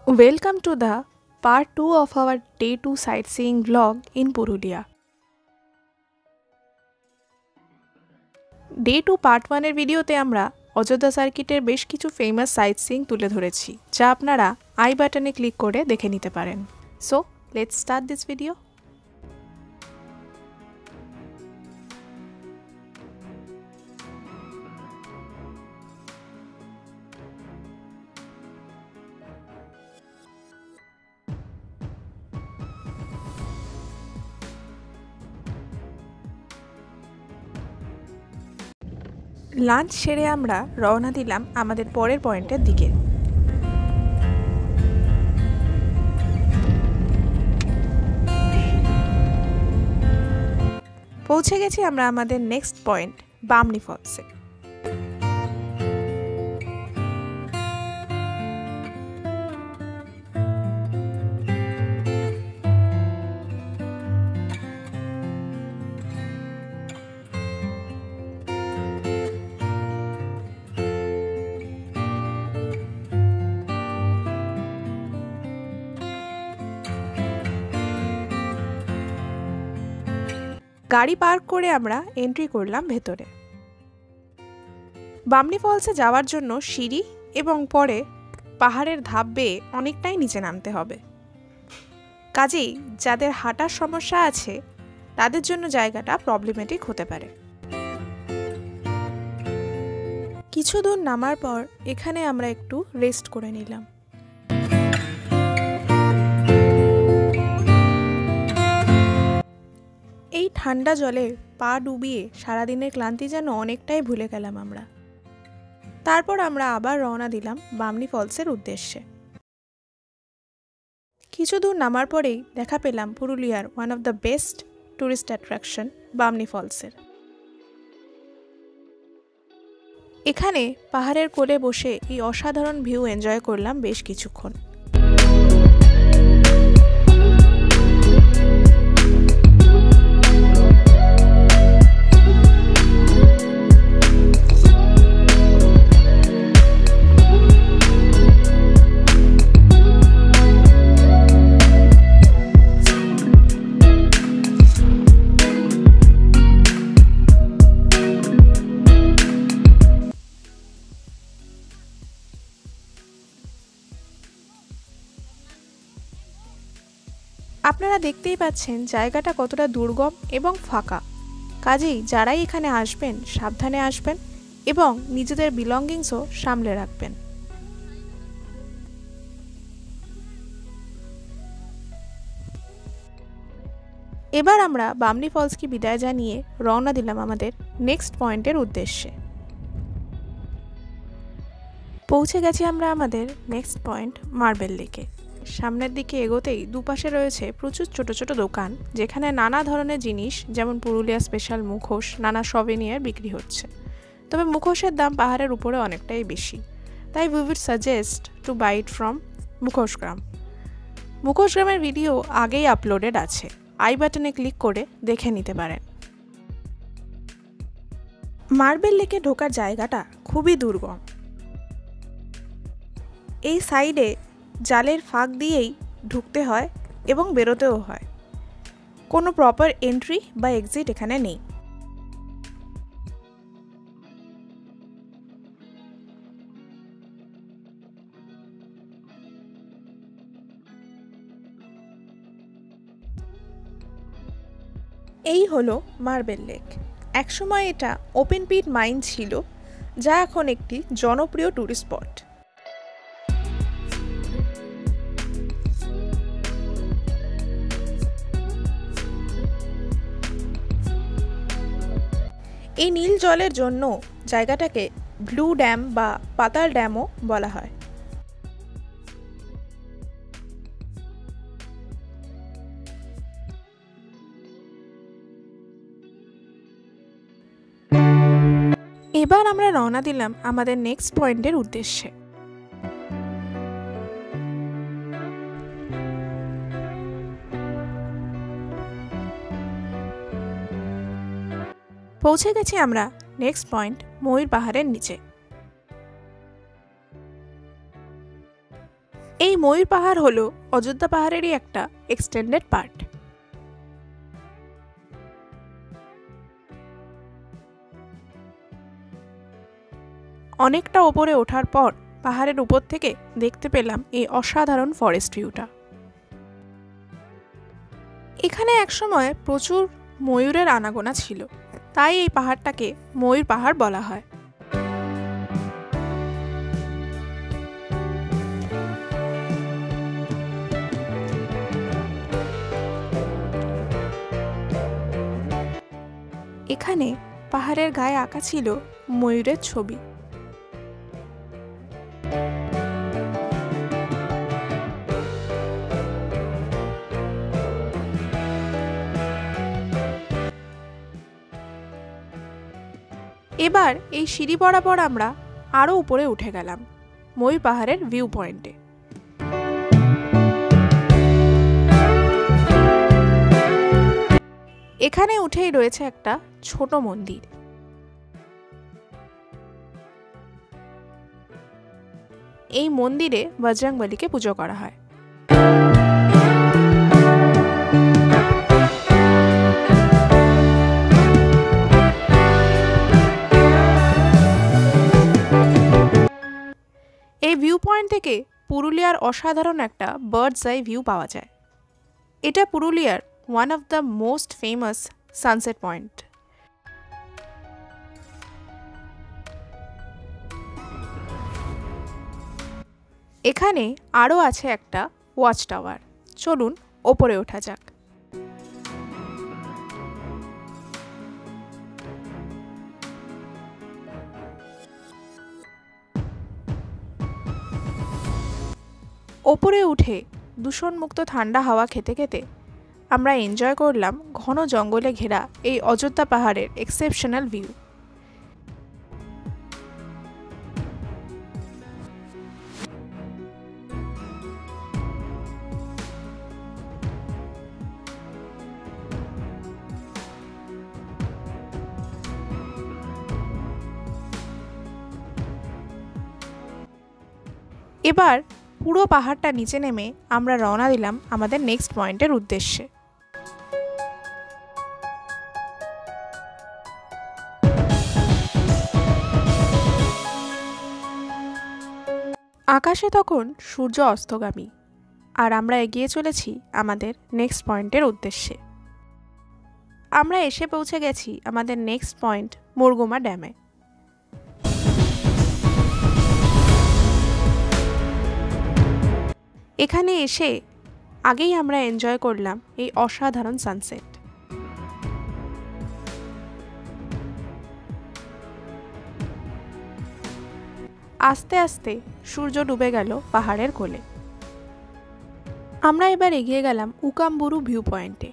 Welcome to the part 2 of our day 2 sightseeing vlog in Purulia. Day 2 part 1 এর ভিডিওতে আমরা অযোধ্যা সার্কিটের বেশ কিছু ফেমাস সাইটসিইং তুলে ধরেছি, যা আপনারা আই বাটনে ক্লিক করে দেখে নিতে পারেন। So let's start this video. Lunch সেরে আমরা রওনা দিলাম আমাদের পরের পয়েন্টের দিকে। পৌঁছে গেছি আমরা আমাদের নেক্সট পয়েন্ট বামনি ফলসে। গাড়ি পার্ক করে আমরা এন্ট্রি করলাম ভেতরে। বামনি ফলসে যাওয়ার জন্য সিঁড়ি এবং পরে পাহাড়ের ধাপ বেয়ে অনেকটাই নিচে নামতে হবে, কাজেই যাদের হাঁটার সমস্যা আছে তাদের জন্য জায়গাটা প্রবলেমেটিক হতে পারে। কিছু দূর নামার পর এখানে আমরা একটু রেস্ট করে নিলাম। এই ঠান্ডা জলে পা ডুবিয়ে সারাদিনের ক্লান্তি যেন অনেকটাই ভুলে গেলাম আমরা। তারপর আমরা আবার রওনা দিলাম বামনি ফলসের উদ্দেশ্যে। কিছু দূর নামার পরেই দেখা পেলাম পুরুলিয়ার one of the best tourist attraction Bamni ফলসের। এখানে পাহাড়ের কোলে বসে এই অসাধারণ ভিউ এনজয় করলাম বেশ কিছুক্ষণ। আপনারা দেখতেই পাচ্ছেন জায়গাটা কতটা দুর্গম এবং ফাঁকা, কাজেই যারাই এখানে আসবেন সাবধানে আসবেন এবং নিজেদের বিলঙ্গিংসও সামলে রাখবেন। এবার আমরা বামনি ফলসকে বিদায় জানিয়ে রওনা দিলাম আমাদের নেক্সট পয়েন্টের উদ্দেশ্যে। পৌঁছে গেছি আমরা আমাদের নেক্সট পয়েন্ট মার্বেল লেকে। সামনের দিকে এগোতেই দুপাশে রয়েছে প্রচুর ছোট ছোট দোকান, যেখানে নানা ধরনের জিনিস যেমন পুরুলিয়া স্পেশাল মুখোশ, নানা সভেনিয়ার বিক্রি হচ্ছে। তবে মুখোশের দাম পাহাড়ের উপরে অনেকটাই বেশি, তাই we would suggest to buy it from মুখোশগ্রাম। মুখোশগ্রামের ভিডিও আগেই আপলোডেড আছে, আই বাটনে ক্লিক করে দেখে নিতে পারেন। মার্বেল লেকে ঢোকার জায়গাটা খুবই দুর্গম। এই সাইডে জালের ফাঁক দিয়েই ঢুকতে হয় এবং বেরোতেও হয়, কোনো প্রপার এন্ট্রি বা এক্সিট এখানে নেই। এই হলো মার্বেল লেক। একসময় এটা ওপেন পিট মাইন ছিল, যা এখন একটি জনপ্রিয় ট্যুরিস্ট স্পট। এই নীল জলের জন্য জায়গাটাকে ব্লু ড্যাম বা পাতাল ড্যামও বলা হয়। এবার আমরা রওনা দিলাম আমাদের নেক্সট পয়েন্টের উদ্দেশ্যে। পৌঁছে গেছি আমরা নেক্সট পয়েন্ট ময়ূর পাহাড়ের নিচে। এই ময়ূর পাহাড় হলো অযোধ্যা পাহাড়েরই একটা এক্সটেন্ডেড পার্ট। অনেকটা ওপরে ওঠার পর পাহাড়ের উপর থেকে দেখতে পেলাম এই অসাধারণ ফরেস্ট ভিউটা। এখানে একসময় প্রচুর ময়ূরের আনাগোনা ছিল, তাই এই পাহাড়টাকে ময়ূর পাহাড় বলা হয়। এখানে পাহাড়ের গায়ে আঁকা ছিল ময়ূরের ছবি। এবার এই সিঁড়ি বরাবর আমরা আরো উপরে উঠে গেলাম ময়ূর পাহাড়ের ভিউ পয়েন্টে। এখানে উঠেই রয়েছে একটা ছোট মন্দির। এই মন্দিরে বজরংবলীকে পুজো করা হয়। এই ভিউ পয়েন্ট থেকে পুরুলিয়ার অসাধারণ একটা বার্ডস আই ভিউ পাওয়া যায়। এটা পুরুলিয়ার one of the most famous sunset point. এখানে আরও আছে একটা ওয়াচ টাওয়ার। চলুন ওপরে ওঠা যাক। ওপরে উঠে দূষণমুক্ত ঠান্ডা হাওয়া খেতে খেতে আমরা এনজয় করলাম ঘন জঙ্গলে ঘেরা এই অযোধ্যা পাহাড়ের এক্সেপশনাল ভিউ। এবার পুরো পাহাড়টা নিচে নেমে আমরা রওনা দিলাম আমাদের নেক্সট পয়েন্টের উদ্দেশ্যে। আকাশে তখন সূর্য অস্তগামী, আর আমরা এগিয়ে চলেছি আমাদের নেক্সট পয়েন্টের উদ্দেশ্যে। আমরা এসে পৌঁছে গেছি আমাদের নেক্সট পয়েন্ট মুরগুমা ড্যামে। এখানে এসে আগেই আমরা এনজয় করলাম এই অসাধারণ সানসেট। আস্তে আস্তে সূর্য ডুবে গেল পাহাড়ের কোলে। আমরা এবার এগিয়ে গেলাম উকামবুরু ভিউ পয়েন্টে।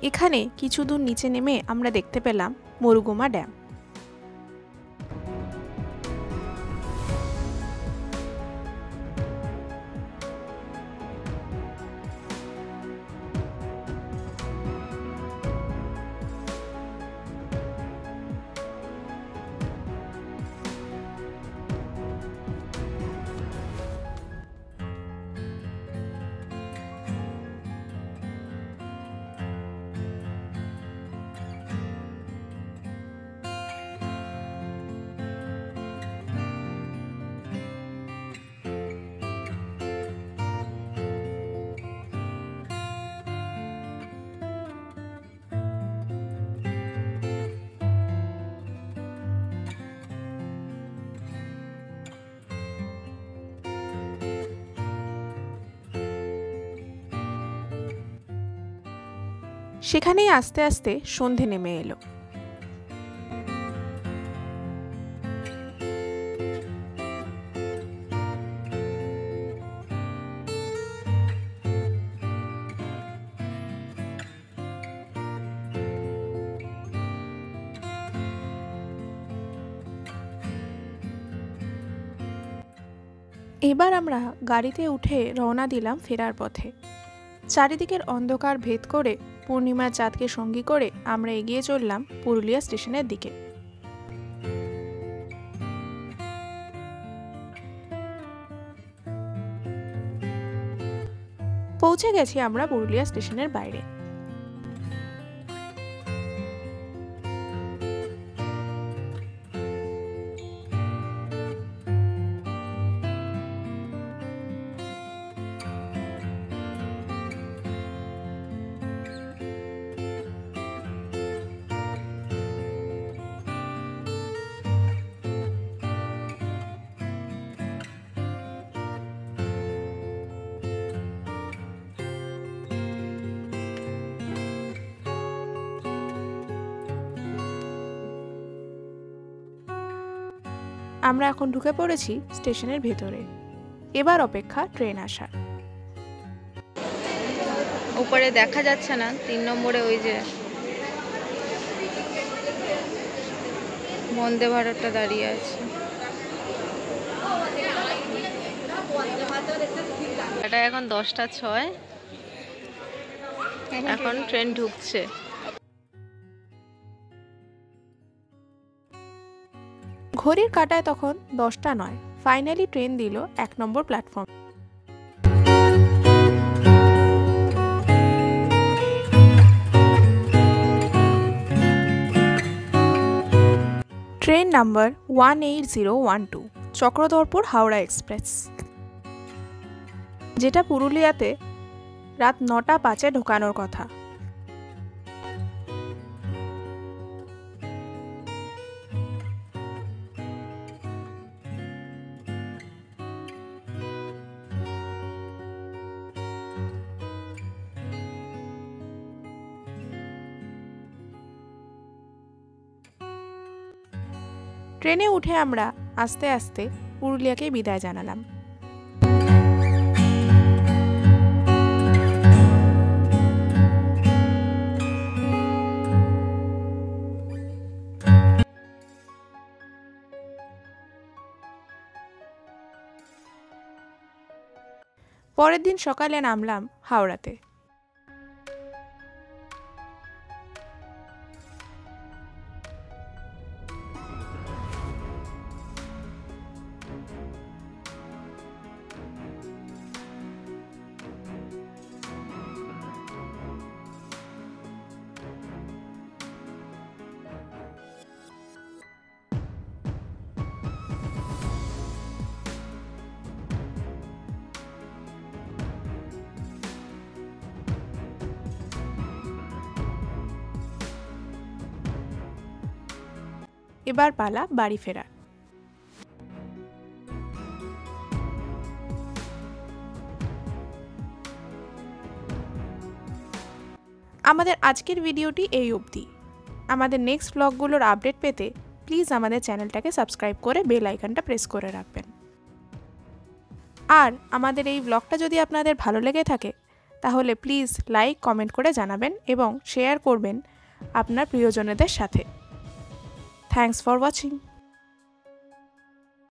এখানে কিছু দূর নিচে নেমে আমরা দেখতে পেলাম মুরগুমা ড্যাম। সেখানেই আস্তে আস্তে সন্ধে নেমে এলো। এবার আমরা গাড়িতে উঠে রওনা দিলাম ফেরার পথে। চারিদিকের অন্ধকার ভেদ করে পূর্ণিমার চাঁদকে সঙ্গী করে আমরা এগিয়ে চললাম পুরুলিয়া স্টেশনের দিকে। পৌঁছে গেছি আমরা পুরুলিয়া স্টেশনের বাইরে। আমরা এখন ঢুকে পড়েছি স্টেশনের ভেতরে। এবার অপেক্ষা ট্রেন আসার। উপরে দেখা যাচ্ছে না, 3 নম্বরে ওই যে বন্দে ভারতটা দাঁড়িয়ে আছে। এটা এখন 10টা 6, এখন ট্রেন ঢুকছে। ঘড়ির কাঁটায় তখন 10টা 9। ফাইনালি ট্রেন দিল 1 নম্বর platform. Train number 18012 Chakradharpur Howrah express, যেটা পুরুলিয়াতে রাত 9টা 5-এ ঢোকানোর কথা। ট্রেনে উঠে আমরা আস্তে আস্তে পুরুলিয়াকে বিদায় জানালাম। পরের দিন সকালে নামলাম হাওড়াতে। এবার পালা বাড়ি ফেরার। আমাদের আজকের ভিডিওটি এই অবধি। আমাদের নেক্সট ব্লগগুলোর আপডেট পেতে প্লিজ আমাদের চ্যানেলটাকে সাবস্ক্রাইব করে বেল আইকনটা প্রেস করে রাখবেন। আর আমাদের এই ব্লগটা যদি আপনাদের ভালো লেগে থাকে তাহলে প্লিজ লাইক কমেন্ট করে জানাবেন এবং শেয়ার করবেন আপনার প্রিয়জনদের সাথে। Thanks for watching.